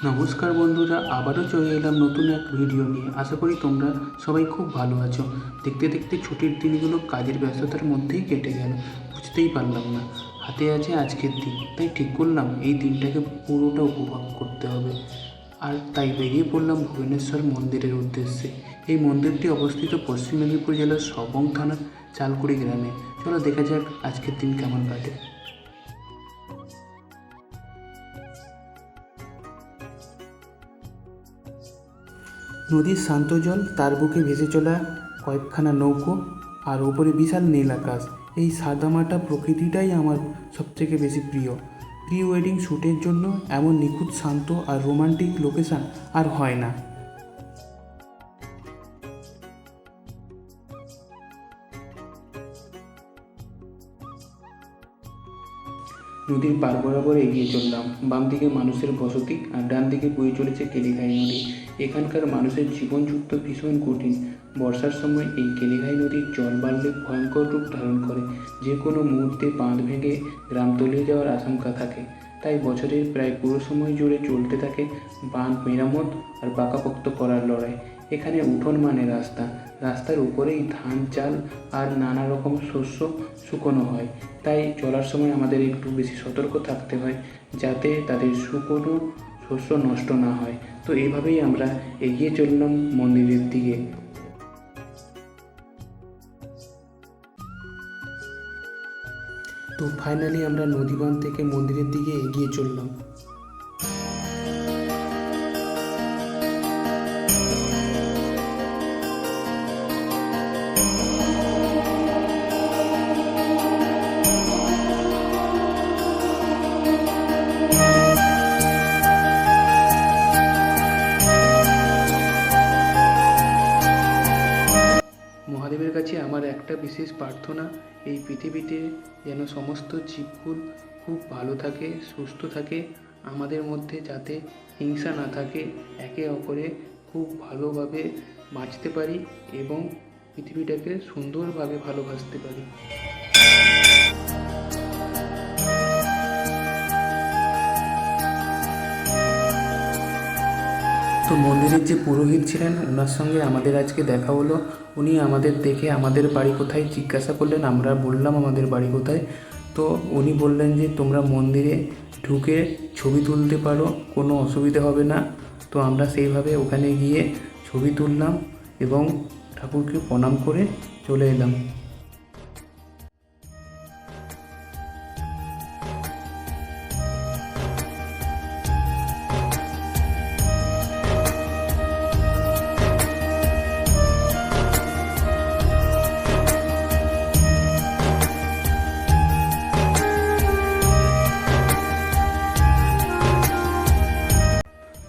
নমস্কার বন্ধুরা, আবারও চলে এলাম নতুন এক ভিডিও নিয়ে। আশা করি তোমরা সবাই খুব ভালো আছো। দেখতে দেখতে ছুটির দিনগুলো কাজের ব্যস্ততার মধ্যেই কেটে গেল, বুঝতেই পারলাম না। হাতে আছে আজকের দিন, তাই ঠিক করলাম এই দিনটাকে পুরোটা উপভোগ করতে হবে। আর তাই বেরিয়ে পড়লাম ভুবনেশ্বর মন্দিরের উদ্দেশ্যে। এই মন্দিরটি অবস্থিত পশ্চিম মেদিনীপুর জেলার সবং থানার চালকুড়ি গ্রামে। চলো দেখা যাক আজকের দিন কেমন কাটে। নদীর শান্ত জল, তার বুকে ভেসে চলা কয়েকখানা নৌকো, আর ওপরে বিশাল নীল আকাশ। এই সাদামাটা প্রকৃতিটাই আমার সবথেকে বেশি প্রিয়। প্রি ওয়েডিং শ্যুটের জন্য এমন নিখুঁত, শান্ত আর রোমান্টিক লোকেশান আর হয় না। নদীর পার বরাবর এগিয়ে চললাম। বাম দিকে মানুষের বসতি আর ডান দিকে বয়ে চলেছে কেলিঘাই নদী। এখানকার মানুষের জীবনযুদ্ধ ভীষণ কঠিন। বর্ষার সময় এই কেলিঘাই নদীর জল বাড়লে ভয়ঙ্কর রূপ ধারণ করে। যে কোনো মুহূর্তে বাঁধ ভেঙে গ্রাম তলিয়ে যাওয়ার আশঙ্কা থাকে। তাই বছরের প্রায় পুরো সময় জুড়ে চলতে থাকে বাঁধ মেরামত আর পাকাপোক্ত করার লড়াই। এখানে উঠোন মানে রাস্তা, রাস্তার উপরেই ধান, চাল আর নানা রকম শস্য শুকনো হয়। তাই চলার সময় আমাদের একটু বেশি সতর্ক থাকতে হয়, যাতে তাদের শুকনো শস্য নষ্ট না হয়। তো এইভাবেই আমরা এগিয়ে চললাম মন্দিরের দিকে। তো ফাইনালি আমরা নদীবাঁধ থেকে মন্দিরের দিকে এগিয়ে চললাম। মহাদেবের কাছে আমার একটা বিশেষ প্রার্থনা, এই পৃথিবীতে যেন সমস্ত জীবকুল খুব ভালো থাকে, সুস্থ থাকে। আমাদের মধ্যে যাতে হিংসা না থাকে, একে অপরে খুব ভালোভাবে বাঁচতে পারি এবং পৃথিবীটাকে সুন্দরভাবে ভালোবাসতে পারি। তো মন্দিরের যে পুরোহিত ছিলেন, ওনার সঙ্গে আমাদের আজকে দেখা হলো। উনি আমাদের দেখে আমাদের বাড়ি কোথায় জিজ্ঞাসা করলেন। আমরা বললাম আমাদের বাড়ি কোথায়। তো উনি বললেন যে তোমরা মন্দিরে ঢুকে ছবি তুলতে পারো, কোনো অসুবিধা হবে না। তো আমরা সেইভাবে ওখানে গিয়ে ছবি তুললাম এবং ঠাকুরকে প্রণাম করে চলে এলাম।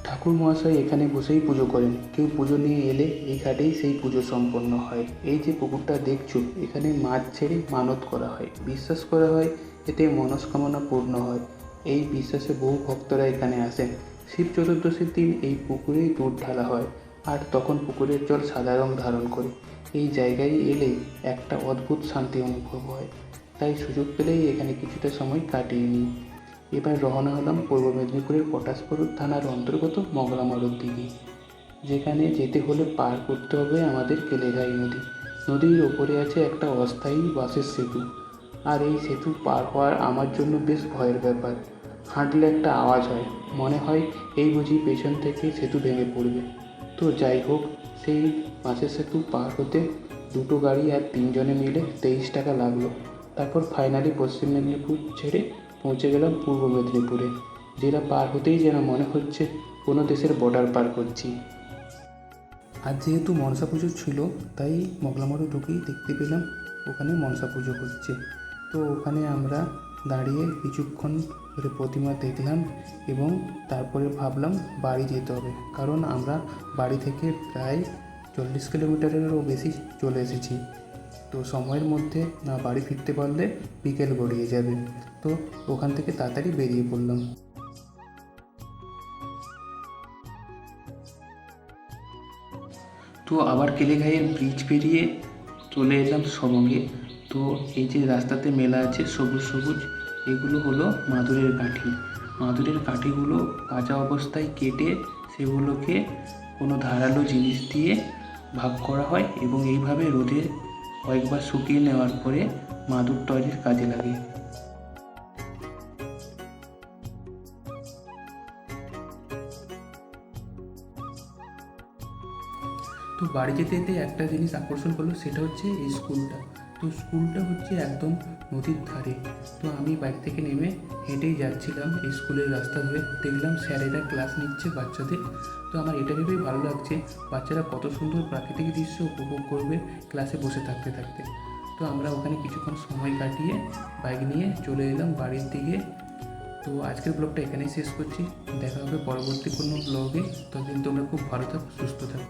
ঠাকুর মহাশয় এখানে বসেই পুজো করেন। কেউ পুজো নিয়ে এলে এই ঘাটেই সেই পুজো সম্পন্ন হয়। এই যে পুকুরটা দেখছো, এখানে মাছ ছেড়ে মানত করা হয়। বিশ্বাস করা হয় এতে মনস্কামনা পূর্ণ হয়। এই বিশ্বাসে বহু ভক্তরা এখানে আসেন। শিব চতুর্দশীর দিন এই পুকুরেই দুধ ঢালা হয়, আর তখন পুকুরের জল সাদা রং ধারণ করে। এই জায়গায় এলেই একটা অদ্ভুত শান্তি অনুভব হয়। তাই সুযোগ পেলেই এখানে কিছুটা সময় কাটিয়ে নিই। এবার রওনা হলাম পূর্ব মেদিনীপুরের পটাশপুর থানার অন্তর্গত মগরামারুর দিকে। যেখানে যেতে হলে পার করতে হবে আমাদের কেলেঘাই নদী। নদীর ওপরে আছে একটা অস্থায়ী বাঁশের সেতু, আর এই সেতু পার হওয়ার আমার জন্য বেশ ভয়ের ব্যাপার। হাঁটলে একটা আওয়াজ হয়, মনে হয় এই বুঝি পেছন থেকে সেতু ভেঙে পড়বে। তো যাই হোক, সেই বাঁশের সেতু পার হতে দুটো গাড়ি আর 3 জনে মিলে 23 টাকা লাগলো। তারপর ফাইনালি পশ্চিম মেদিনীপুর ছেড়ে পৌঁছে গেলাম পূর্ব মেদিনীপুরে। জেলা পার হতেই যেন মনে হচ্ছে কোনো দেশের বর্ডার পার করছি। আর যেহেতু মনসা পুজো ছিল, তাই মগলামারু ঢুকেই দেখতে পেলাম ওখানে মনসা পুজো হচ্ছে। তো ওখানে আমরা দাঁড়িয়ে কিছুক্ষণ ধরে প্রতিমা দেখলাম এবং তারপরে ভাবলাম বাড়ি যেতে হবে, কারণ আমরা বাড়ি থেকে প্রায় 40 কিলোমিটারেরও বেশি চলে এসেছি। তো সময়ের মধ্যে না বাড়ি ফিরতে পারলে বিকেল গড়িয়ে যাবে। তো ওখান থেকে তাড়াতাড়ি বেরিয়ে পড়লাম। তো আবার কেলেঘাইয়ের ব্রিজ পেরিয়ে চলে এলাম সবঙ্গে। তো এই যে রাস্তাতে মেলা আছে সবুজ সবুজ, এগুলো হলো মাদুরের কাঠি। মাদুরের কাঠিগুলো কাঁচা অবস্থায় কেটে সেগুলোকে কোনো ধারালো জিনিস দিয়ে ভাগ করা হয় এবং এইভাবে রোদে কয়েকবার শুকিয়ে নেওয়ার পরে মাদুর তৈরির কাজে লাগে। তো বাড়ি যেতে যেতে একটা জিনিস আকর্ষণ করলো, সেটা হচ্ছে এই স্কুলটা। তো স্কুলটা হচ্ছে একদম নদীর ধারে। তো আমি বাইক থেকে নেমে হেঁটেই যাচ্ছিলাম এই স্কুলের রাস্তা ধরে, দেখলাম স্যারেরা ক্লাস নিচ্ছে বাচ্চাদের। তো আমার এটা ভেবেই ভালো লাগছে বাচ্চারা কত সুন্দর প্রাকৃতিক দৃশ্য উপভোগ করবে ক্লাসে বসে থাকতে থাকতে। তো আমরা ওখানে কিছুক্ষণ সময় কাটিয়ে বাইক নিয়ে চলে এলাম বাড়ির দিকে। তো আজকের ব্লগটা এখানেই শেষ করছি, দেখা হবে পরবর্তী কোনো ব্লগে। ততদিন তোমরা খুব ভালো থাকো, সুস্থ থাকো।